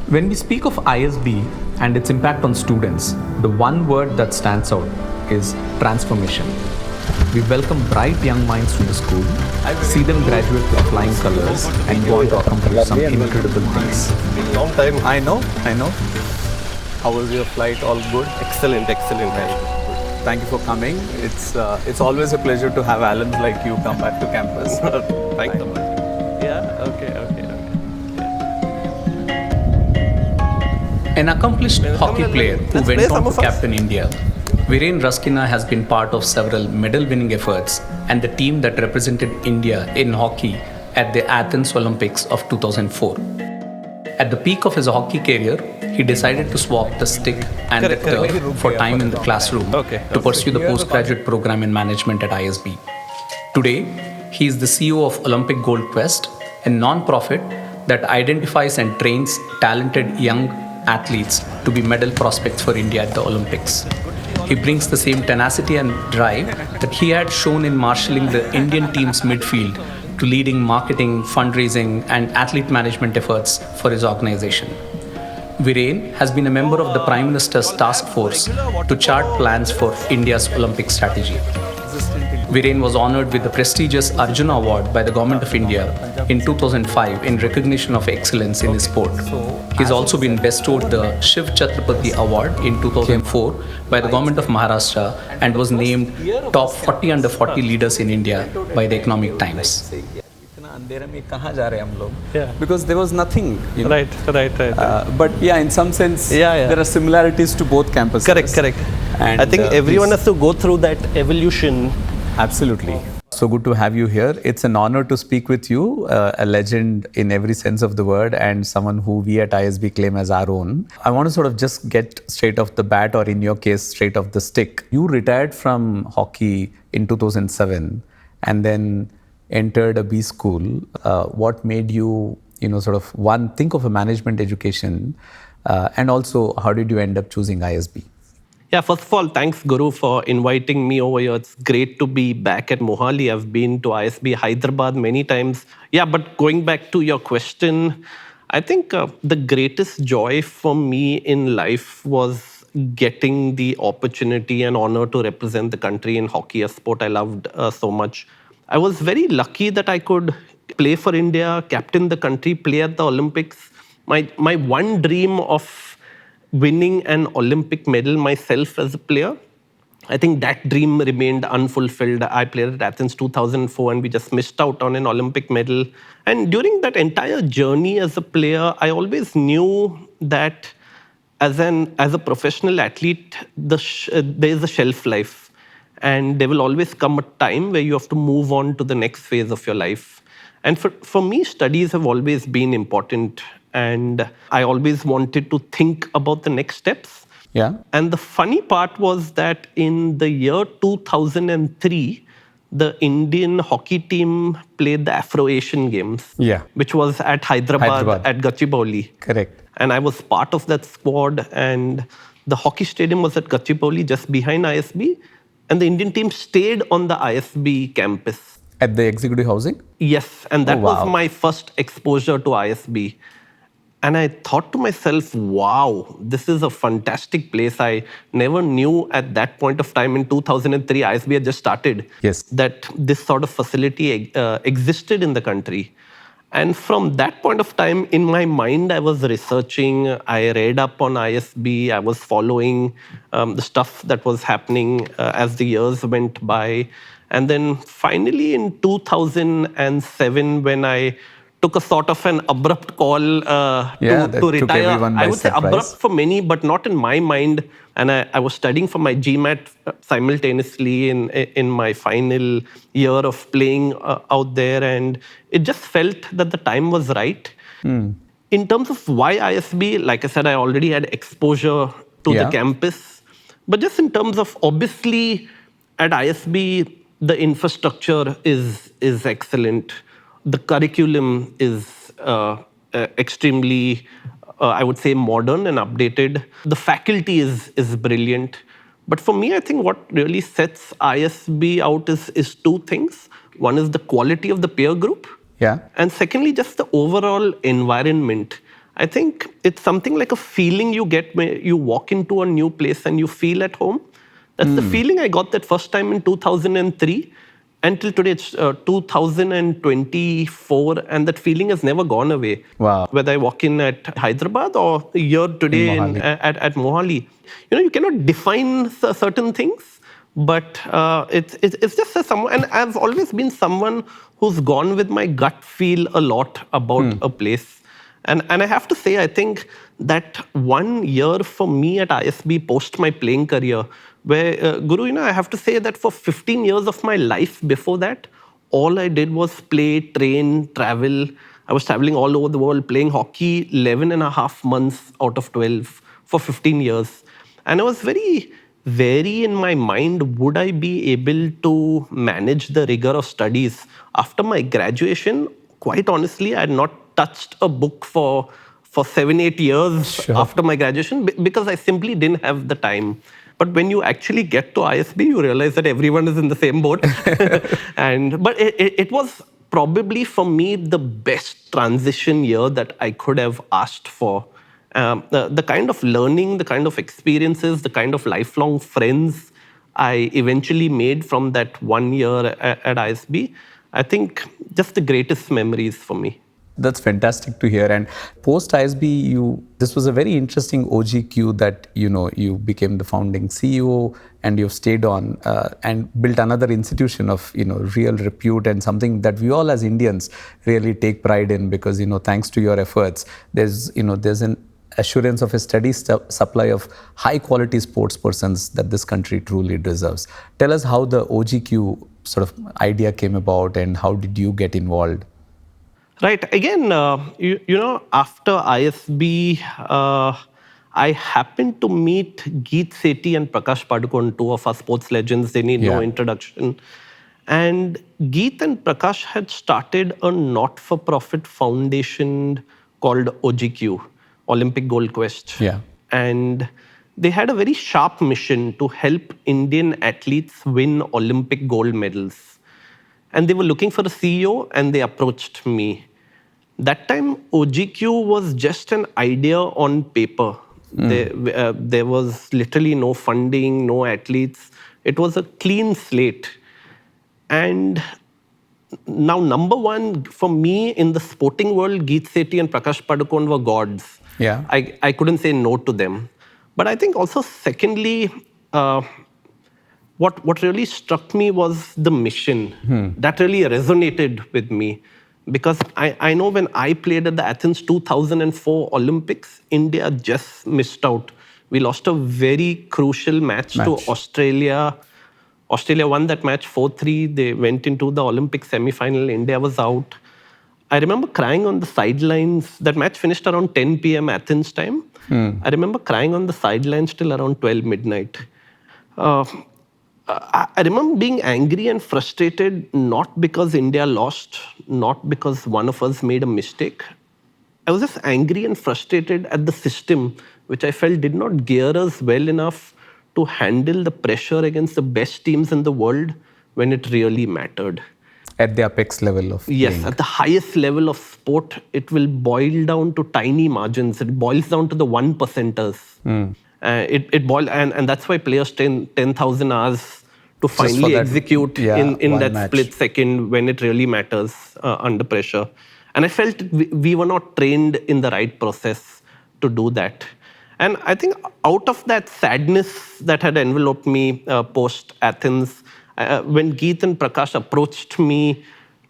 When we speak of ISB and its impact on students, the one word that stands out is transformation. We welcome bright young minds to the school, see them graduate with flying colors and go on to accomplish some incredible things. Long time. I know. How was your flight? All good? Excellent. Thank you for coming. It's always a pleasure to have alums like you come back to campus. Thanks so much. Yeah, okay. An accomplished hockey player who went on to captain India, Viren Rasquinha has been part of several medal-winning efforts and the team that represented India in hockey at the Athens Olympics of 2004. At the peak of his hockey career, he decided to swap the stick and the turf for time in the classroom to pursue the postgraduate program in management at ISB. Today, he is the CEO of Olympic Gold Quest, a non-profit that identifies and trains talented young athletes to be medal prospects for India at the Olympics. He brings the same tenacity and drive that he had shown in marshalling the Indian team's midfield to leading marketing, fundraising, and athlete management efforts for his organization. Viren has been a member of the Prime Minister's task force to chart plans for India's Olympic strategy. Viren was honored with the prestigious Arjuna Award by the Government of India in 2005 in recognition of excellence in the sport. He's also been bestowed the Shiv Chhatrapati Award in 2004 by the Government of Maharashtra and was named top 40 under 40 leaders in India by the Economic Times. Because there was nothing. Right. But yeah, in some sense, there are similarities to both campuses. Correct. And I think everyone has to go through that evolution. Absolutely. So good to have you here. It's an honor to speak with you, a legend in every sense of the word and someone who we at ISB claim as our own. I want to sort of just get straight off the bat, or in your case, straight off the stick. You retired from hockey in 2007 and then entered a B school. What made you, sort of think of a management education, and also how did you end up choosing ISB? Yeah, first of all, thanks, Guru, for inviting me over here. It's great to be back at Mohali. I've been to ISB Hyderabad many times. Yeah, but going back to your question, I think the greatest joy for me in life was getting the opportunity and honor to represent the country in hockey, a sport I loved so much. I was very lucky that I could play for India, captain the country, play at the Olympics. My one dream of winning an Olympic medal myself as a player, I think that dream remained unfulfilled. I played at Athens 2004 and we just missed out on an Olympic medal. And during that entire journey as a player, I always knew that as a professional athlete, there is a shelf life. And there will always come a time where you have to move on to the next phase of your life. And for me, studies have always been important. And I always wanted to think about the next steps. Yeah. And the funny part was that in the year 2003, the Indian hockey team played the Afro-Asian Games, which was at Hyderabad at Gachibowli. Correct. And I was part of that squad. And the hockey stadium was at Gachibowli, just behind ISB. And the Indian team stayed on the ISB campus. At the executive housing? Yes. And that was my first exposure to ISB. And I thought to myself, wow, this is a fantastic place. I never knew at that point of time in 2003, ISB had just started, that this sort of facility existed in the country. And from that point of time, in my mind, I was researching, I read up on ISB, I was following the stuff that was happening as the years went by. And then finally in 2007, when I took a sort of an abrupt call to retire. I would say abrupt for many, but not in my mind. And I was studying for my GMAT simultaneously in my final year of playing out there. And it just felt that the time was right. In terms of why ISB, like I said, I already had exposure to the campus. But just in terms of, obviously, at ISB, the infrastructure is excellent. The curriculum is extremely, I would say, modern and updated. The faculty is brilliant. But for me, I think what really sets ISB out is two things. One is the quality of the peer group. Yeah. And secondly, just the overall environment. I think it's something like a feeling you get when you walk into a new place and you feel at home. That's the feeling I got that first time in 2003. Until today, it's 2024, and that feeling has never gone away. Wow. Whether I walk in at Hyderabad or here today at Mohali, you cannot define certain things, but it's just someone. And I've always been someone who's gone with my gut feel a lot about a place. And I have to say, I think that 1 year for me at ISB post my playing career, where, Guru, I have to say that for 15 years of my life before that, all I did was play, train, travel. I was traveling all over the world, playing hockey 11 and a half months out of 12 for 15 years. And I was very in my mind, would I be able to manage the rigor of studies? After my graduation, quite honestly, I had not touched a book for 7-8 years after my graduation because I simply didn't have the time. But when you actually get to ISB, you realize that everyone is in the same boat. But it was probably for me the best transition year that I could have asked for. The kind of learning, the kind of experiences, the kind of lifelong friends I eventually made from that 1 year at ISB, I think just the greatest memories for me. That's fantastic to hear. And post ISB, this was a very interesting OGQ that you became the founding CEO, and you've stayed on and built another institution of real repute, and something that we all as Indians really take pride in, because thanks to your efforts, there's an assurance of a steady supply of high quality sports persons that this country truly deserves. Tell us how the OGQ sort of idea came about, and how did you get involved? Right. Again, after ISB, I happened to meet Geet Sethi and Prakash Padukone, two of our sports legends. They need no introduction. And Geet and Prakash had started a not-for-profit foundation called OGQ, Olympic Gold Quest. Yeah. And they had a very sharp mission to help Indian athletes win Olympic gold medals. And they were looking for a CEO, and they approached me. That time, OGQ was just an idea on paper. There was literally no funding, no athletes. It was a clean slate. And now, number one, for me in the sporting world, Geet Sethi and Prakash Padukone were gods. Yeah. I couldn't say no to them. But I think also, secondly, what really struck me was the mission. That really resonated with me. Because I know when I played at the Athens 2004 Olympics, India just missed out. We lost a very crucial match to Australia. Australia won that match 4-3. They went into the Olympic semi-final. India was out. I remember crying on the sidelines. That match finished around 10 p.m. Athens time. I remember crying on the sidelines till around 12 midnight. I remember being angry and frustrated, not because India lost, not because one of us made a mistake. I was just angry and frustrated at the system, which I felt did not gear us well enough to handle the pressure against the best teams in the world when it really mattered. At the apex level of Yes, at the highest level of sport, it will boil down to tiny margins. It boils down to the 1%ers. And that's why players train 10,000 hours to finally execute in that match. Split second when it really matters under pressure. And I felt we were not trained in the right process to do that. And I think out of that sadness that had enveloped me post-Athens, when Geet and Prakash approached me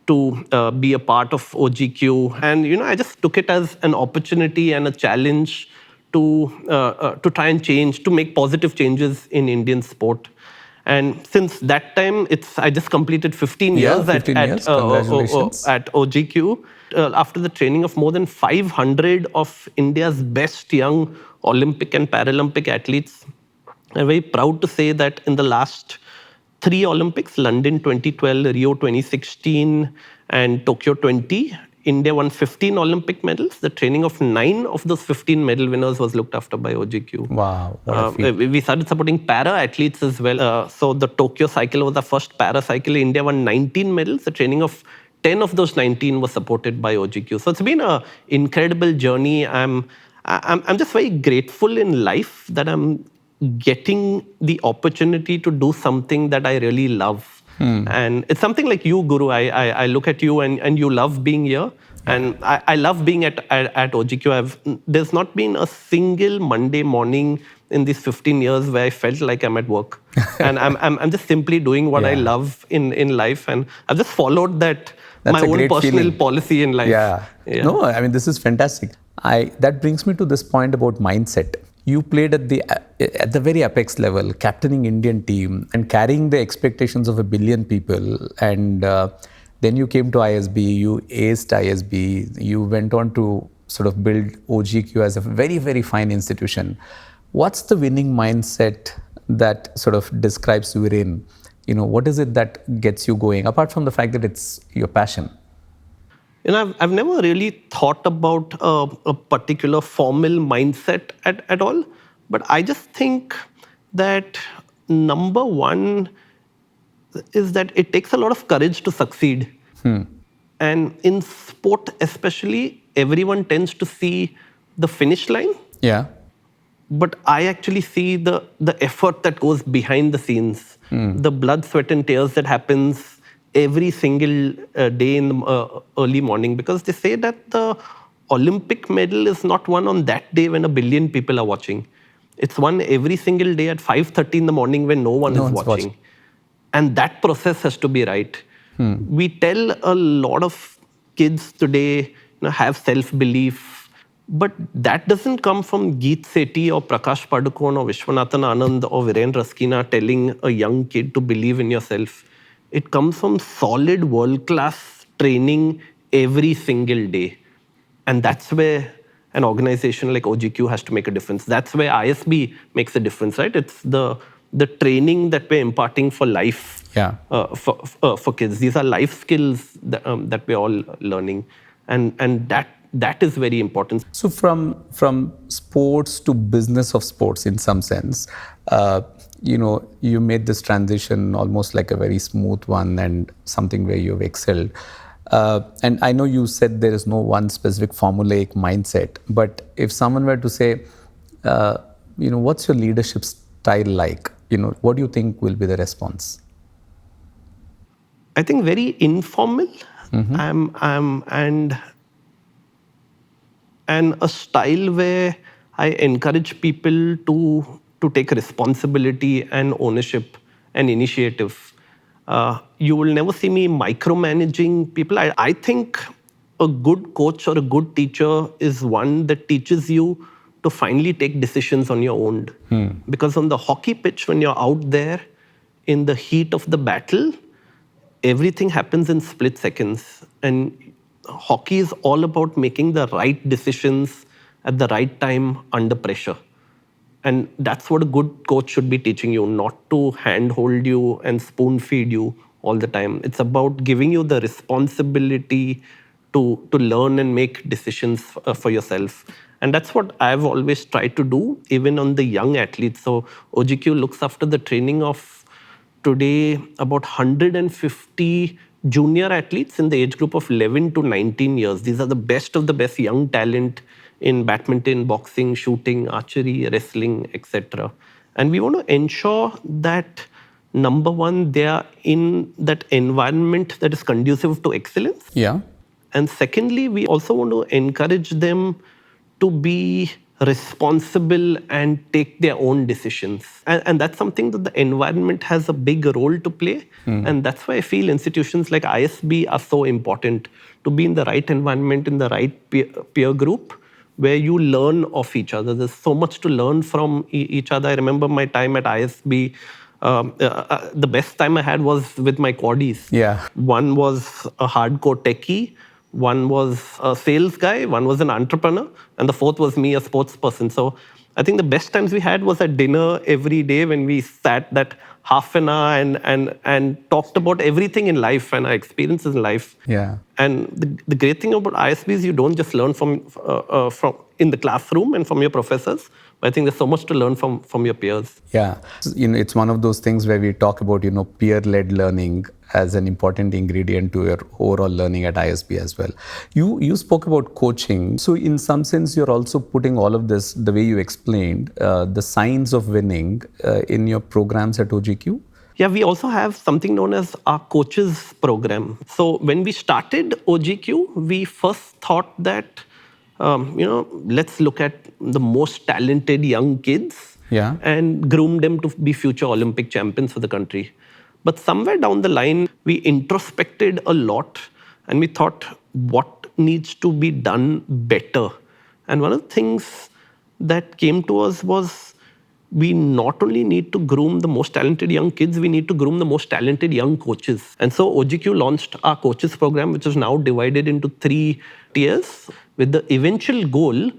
to be a part of OGQ, and I just took it as an opportunity and a challenge to try and change, to make positive changes in Indian sport. And since that time, I just completed 15 years at OGQ. After the training of more than 500 of India's best young Olympic and Paralympic athletes, I'm very proud to say that in the last 3 Olympics, London 2012, Rio 2016, and Tokyo 20, India won 15 Olympic medals. The training of 9 of those 15 medal winners was looked after by OGQ. Wow. We started supporting para-athletes as well. So the Tokyo cycle was the first para cycle. India won 19 medals. The training of 10 of those 19 were supported by OGQ. So it's been an incredible journey. I'm just very grateful in life that I'm getting the opportunity to do something that I really love. And it's something like you, Guru. I look at you and you love being here. And I love being at OGQ. There's not been a single Monday morning in these 15 years where I felt like I'm at work. And I'm just simply doing what I love in life. And I've just followed that. That's my a own great personal feeling. policy in life. Yeah. No, I mean, this is fantastic. That brings me to this point about mindset. You played at the very apex level, captaining Indian team and carrying the expectations of 1 billion people. And then you came to ISB, you aced ISB, you went on to sort of build OGQ as a very, very fine institution. What's the winning mindset that sort of describes Viren? What is it that gets you going, apart from the fact that it's your passion? I've never really thought about a particular formal mindset at all. But I just think that number one is that it takes a lot of courage to succeed. And in sport especially, everyone tends to see the finish line. Yeah. But I actually see the effort that goes behind the scenes, the blood, sweat, and tears that happens every single day in the early morning. Because they say that the Olympic medal is not won on that day when 1 billion people are watching. It's won every single day at 5:30 in the morning when no one is watching. And that process has to be right. We tell a lot of kids today have self-belief, but that doesn't come from Geet Sethi or Prakash Padukone or Vishwanathan Anand or Viren Rasquinha telling a young kid to believe in yourself. It comes from solid world-class training every single day. And that's where an organization like OGQ has to make a difference. That's where ISB makes a difference, right? It's the training that we're imparting for life for kids. These are life skills that we're all learning. And that is very important. So from sports to business of sports in some sense, you made this transition almost like a very smooth one and something where you've excelled. And I know you said there is no one specific formulaic mindset, but if someone were to say, what's your leadership style like? What do you think will be the response? I think very informal. And a style where I encourage people to take responsibility and ownership and initiative. You will never see me micromanaging people. I think a good coach or a good teacher is one that teaches you to finally take decisions on your own. Because on the hockey pitch, when you're out there in the heat of the battle, everything happens in split seconds. And hockey is all about making the right decisions at the right time under pressure. And that's what a good coach should be teaching you, not to handhold you and spoon feed you all the time. It's about giving you the responsibility to learn and make decisions for yourself. And that's what I've always tried to do, even on the young athletes. So OGQ looks after the training of today about 150 junior athletes in the age group of 11 to 19 years. These are the best of the best young talent in badminton, boxing, shooting, archery, wrestling, etc. And we want to ensure that, number one, they are in that environment that is conducive to excellence. Yeah. And secondly, we also want to encourage them to be responsible and take their own decisions. And that's something that the environment has a big role to play. And that's why I feel institutions like ISB are so important, to be in the right environment, in the right peer group, where you learn of each other. There's so much to learn from each other. I remember my time at ISB. The best time I had was with my quaddies. Yeah. One was a hardcore techie, one was a sales guy, one was an entrepreneur, and the fourth was me, a sports person. So I think the best times we had was at dinner every day, when we sat that half an hour and talked about everything in life and our experiences in life. Yeah. And the great thing about ISB is you don't just learn from in the classroom and from your professors, but I think there's so much to learn from your peers. Yeah, it's one of those things where we talk about, peer-led learning as an important ingredient to your overall learning at ISB as well. You spoke about coaching. So in some sense, you're also putting all of this, the way you explained, the signs of winning in your programs at OGQ? Yeah, we also have something known as our coaches program. So when we started OGQ, we first thought that, let's look at the most talented young kids and groom them to be future Olympic champions for the country. But somewhere down the line, we introspected a lot and we thought, what needs to be done better? And one of the things that came to us was, we not only need to groom the most talented young kids, we need to groom the most talented young coaches. And so OGQ launched our coaches program, which is now divided into 3 tiers, with the eventual goal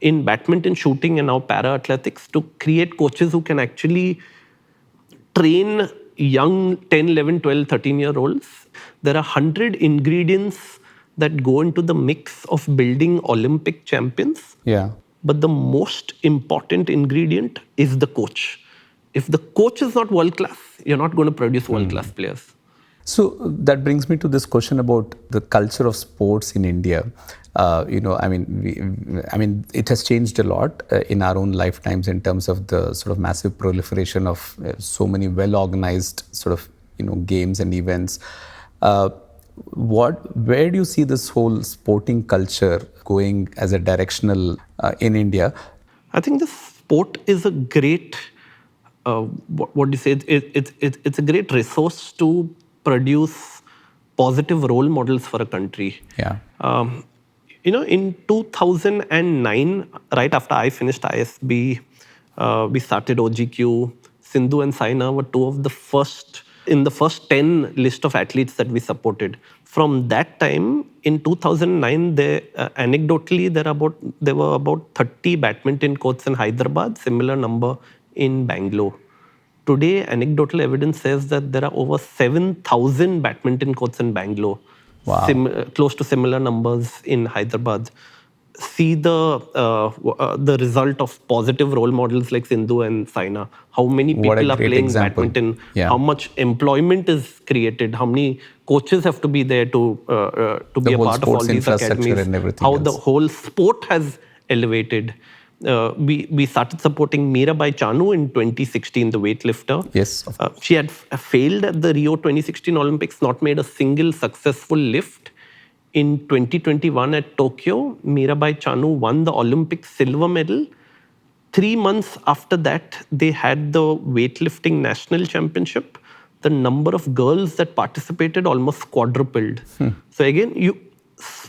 in badminton, shooting, and now para-athletics to create coaches who can actually train young 10, 11, 12, 13-year-olds. There are 100 ingredients that go into the mix of building Olympic champions. Yeah. But the most important ingredient is the coach. If the coach is not world-class, you're not going to produce world-class players. So that brings me to this question about the culture of sports in India. It has changed a lot in our own lifetimes in terms of the sort of massive proliferation of so many well-organized sort of, games and events. Where do you see this whole sporting culture going as a directional in India? I think the sport is a great, what do you say? It's a great resource to produce positive role models for a country. Yeah. In 2009, right after I finished ISB, we started OGQ. Sindhu and Saina were 2 of the first in the first 10 list of athletes that we supported. From that time, in 2009, anecdotally, there were about 30 badminton courts in Hyderabad, similar number in Bangalore. Today, anecdotal evidence says that there are over 7,000 badminton courts in Bangalore. Wow. Close to similar numbers in Hyderabad. See the result of positive role models like Sindhu and Saina. How many people are playing badminton? Yeah. How much employment is created? How many coaches have to be there to be a part of all these academies? And everything how else. The whole sport has elevated. We started supporting Mirabai Chanu in 2016, the weightlifter. Yes. She had failed at the Rio 2016 Olympics, not made a single successful lift. In 2021 at Tokyo, Mirabai Chanu won the Olympic silver medal. 3 months after that, they had the weightlifting national championship. The number of girls that participated almost quadrupled. So again,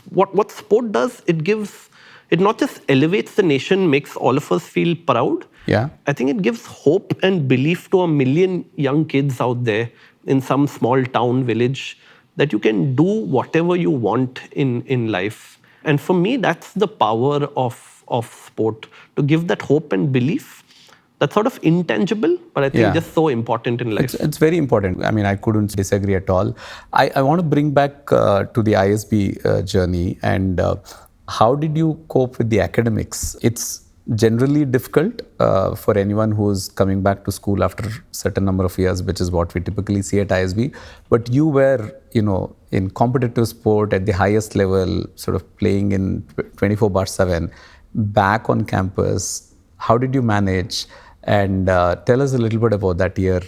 what sport does, it not just elevates the nation, makes all of us feel proud. Yeah. I think it gives hope and belief to 1 million young kids out there in some small town, village, that you can do whatever you want in life. And for me, that's the power of sport, to give that hope and belief. That's sort of intangible, but I think just so important in life. It's very important. I couldn't disagree at all. I want to bring back to the ISB journey, and how did you cope with the academics? It's generally difficult for anyone who's coming back to school after a certain number of years, which is what we typically see at ISB. But you were, in competitive sport at the highest level, sort of playing in 24/7, back on campus. How did you manage? And tell us a little bit about that year.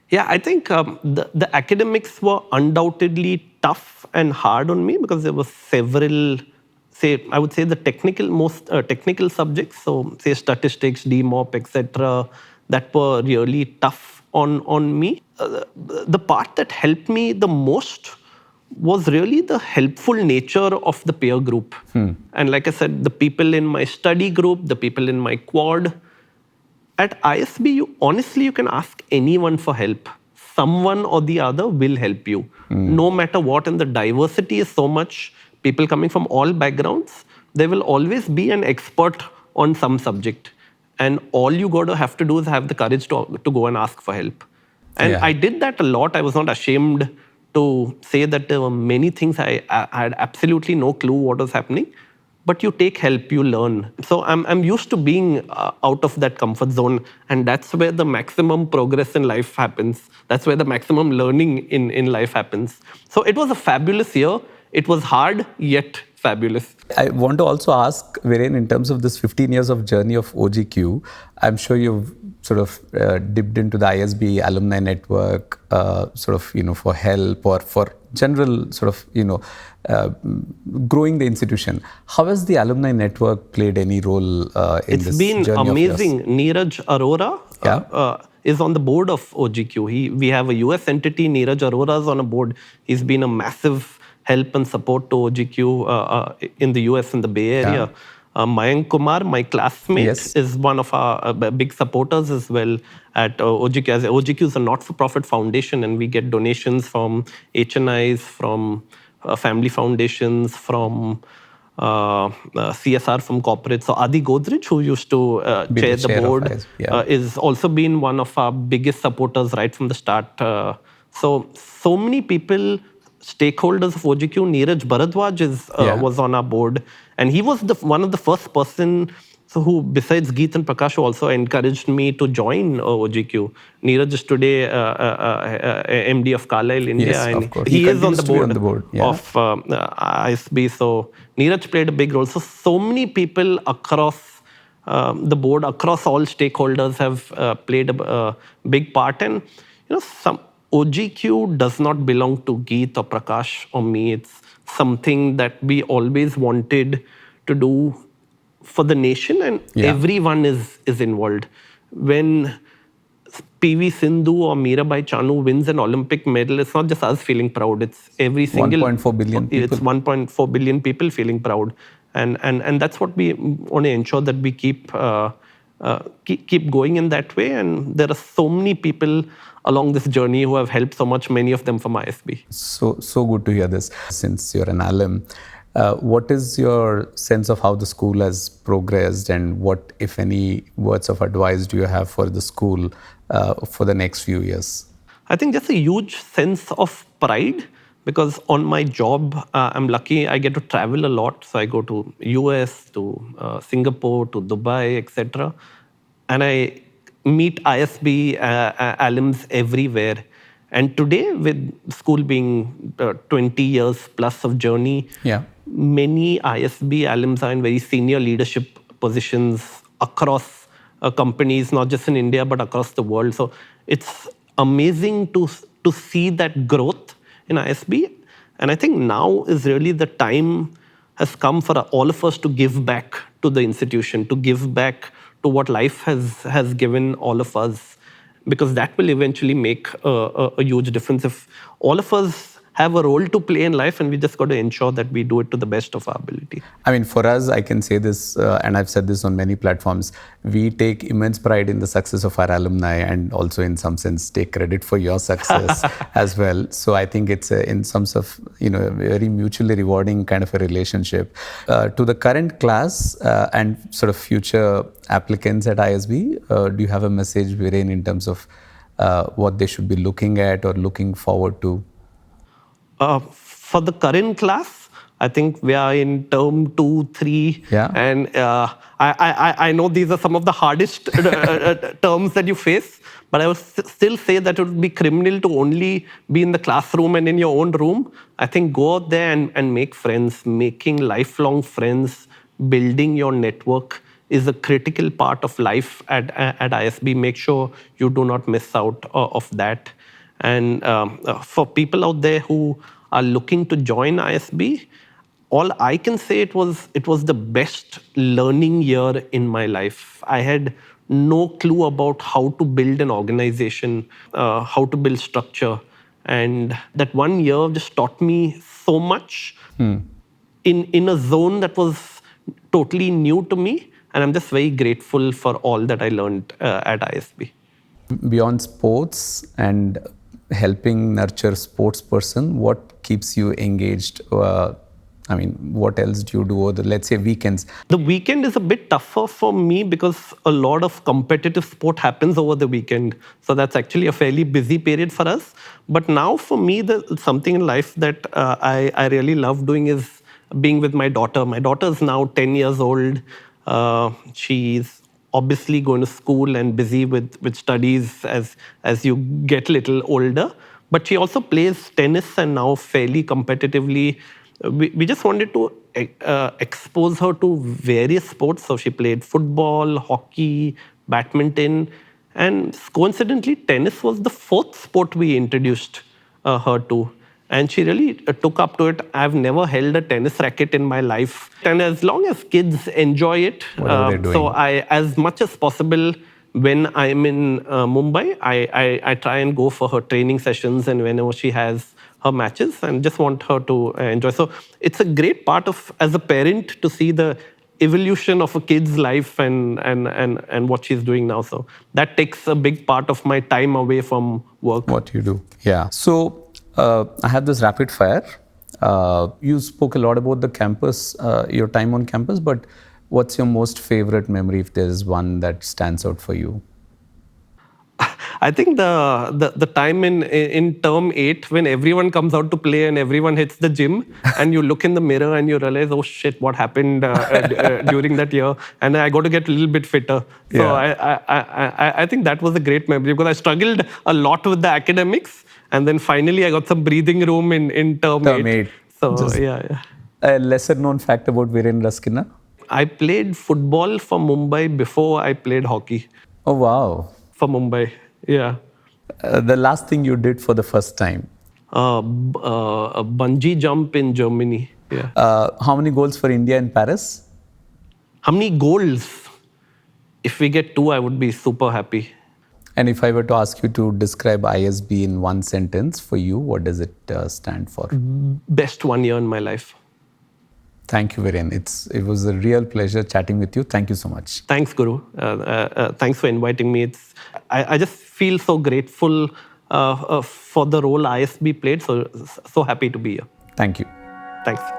Yeah, I think the academics were undoubtedly tough and hard on me because there were several, I would say the most technical subjects, so say statistics, DMOP, etc., that were really tough on me. The part that helped me the most was really the helpful nature of the peer group. And like I said, the people in my study group, the people in my quad. At ISB, you can ask anyone for help. Someone or the other will help you, no matter what. And the diversity is so much. People coming from all backgrounds, there will always be an expert on some subject. And all you got to have to do is have the courage to go and ask for help. And I did that a lot. I was not ashamed to say that there were many things I had absolutely no clue what was happening. but you take help, you learn. So I'm used to being out of that comfort zone, and that's where the maximum progress in life happens. That's where the maximum learning in life happens. So it was a fabulous year. It was hard, yet fabulous. I want to also ask, Viren, in terms of this 15 years of journey of OGQ, I'm sure you've sort of dipped into the ISB Alumni Network, for help or for general growing the institution. How has the Alumni Network played any role in this journey? It's been amazing. Neeraj Arora is on the board of OGQ. We have a US entity. Neeraj Arora is on a board. He's been a massive help and support to OGQ in the US, in the Bay Area. Mayank Kumar, my classmate, is one of our big supporters as well at OGQ. As OGQ is a not-for-profit foundation, and we get donations from HNIs, from family foundations, from CSR, from corporate. So Adi Godrej, who used to chair the board, is also been one of our biggest supporters right from the start. So many people, stakeholders of OGQ. Neeraj Bharadwaj was on our board, and he was one of the first person who, besides Geet and Prakash, who also encouraged me to join OGQ. Neeraj is today MD of Carlyle India, yes, and of course. he is on the board, of ISB. So Neeraj played a big role. So many people across the board, across all stakeholders, have played a big part. And OGQ does not belong to Geet or Prakash or me. It's something that we always wanted to do for the nation, and everyone is involved. When PV Sindhu or Mirabai Chanu wins an Olympic medal, it's not just us feeling proud. It's every single 1.4 billion people. It's 1.4 billion people feeling proud, and that's what we want to ensure, that we keep going in that way. And there are so many people along this journey who have helped so much, many of them from ISB. So good to hear this. Since you're an alum, what is your sense of how the school has progressed, and what, if any, words of advice do you have for the school for the next few years? I think just a huge sense of pride, because on my job, I'm lucky I get to travel a lot. So I go to US, to Singapore, to Dubai, etc. And I meet ISB alums everywhere. And today, with school being 20 years plus of journey, many ISB alums are in very senior leadership positions across companies, not just in India, but across the world. So it's amazing to see that growth in ISB. And I think now is really the time has come for all of us to give back to the institution, to give back to what life has given all of us, because that will eventually make a huge difference. If all of us have a role to play in life, and we just got to ensure that we do it to the best of our ability. I mean, for us, I can say this, and I've said this on many platforms, we take immense pride in the success of our alumni, and also in some sense take credit for your success as well. So I think it's in some sort of, a very mutually rewarding kind of a relationship. To the current class and sort of future applicants at ISB, do you have a message, Viren, in terms of what they should be looking at or looking forward to? For the current class, I think we are in term 2, 3, and I know these are some of the hardest terms that you face, but I would still say that it would be criminal to only be in the classroom and in your own room. I think go out there and make friends. Making lifelong friends, building your network is a critical part of life at ISB. Make sure you do not miss out of that. And for people out there who are looking to join ISB, all I can say, it was the best learning year in my life. I had no clue about how to build an organization, how to build structure. And that 1 year just taught me so much in a zone that was totally new to me. And I'm just very grateful for all that I learned at ISB. Beyond sports and helping nurture sports person, what keeps you engaged? What else do you do over the, let's say, weekends? The weekend is a bit tougher for me because a lot of competitive sport happens over the weekend. So that's actually a fairly busy period for us. But now for me, something in life that I really love doing is being with my daughter. My daughter is now 10 years old. She's obviously going to school and busy with studies as you get a little older. But she also plays tennis and now fairly competitively. We just wanted to expose her to various sports. So she played football, hockey, badminton, and coincidentally, tennis was the fourth sport we introduced her to. And she really took up to it. I've never held a tennis racket in my life. And as long as kids enjoy it, Whatever they're doing. so I, as much as possible, when I'm in Mumbai, I try and go for her training sessions and whenever she has her matches and just want her to enjoy. So it's a great part of, as a parent, to see the evolution of a kid's life and what she's doing now. So that takes a big part of my time away from work. What you do. Yeah. So I have this rapid fire. You spoke a lot about the campus, your time on campus, but what's your most favorite memory, if there is one that stands out for you? I think the time in term 8 when everyone comes out to play and everyone hits the gym and you look in the mirror and you realize, oh shit, what happened during that year? And I got to get a little bit fitter. So Yeah. I think that was a great memory because I struggled a lot with the academics. And then finally I got some breathing room in term 8. So yeah. A lesser known fact about Viren Rasquinha? I played football for Mumbai before I played hockey. Oh, wow. For Mumbai, yeah. The last thing you did for the first time? A bungee jump in Germany, yeah. How many goals for India in Paris? How many goals? If we get 2, I would be super happy. And if I were to ask you to describe ISB in one sentence for you, what does it stand for? Best 1 year in my life. Thank you, Viren. It was a real pleasure chatting with you. Thank you so much. Thanks, Guru. Thanks for inviting me. I just feel so grateful for the role ISB played. So happy to be here. Thank you. Thanks.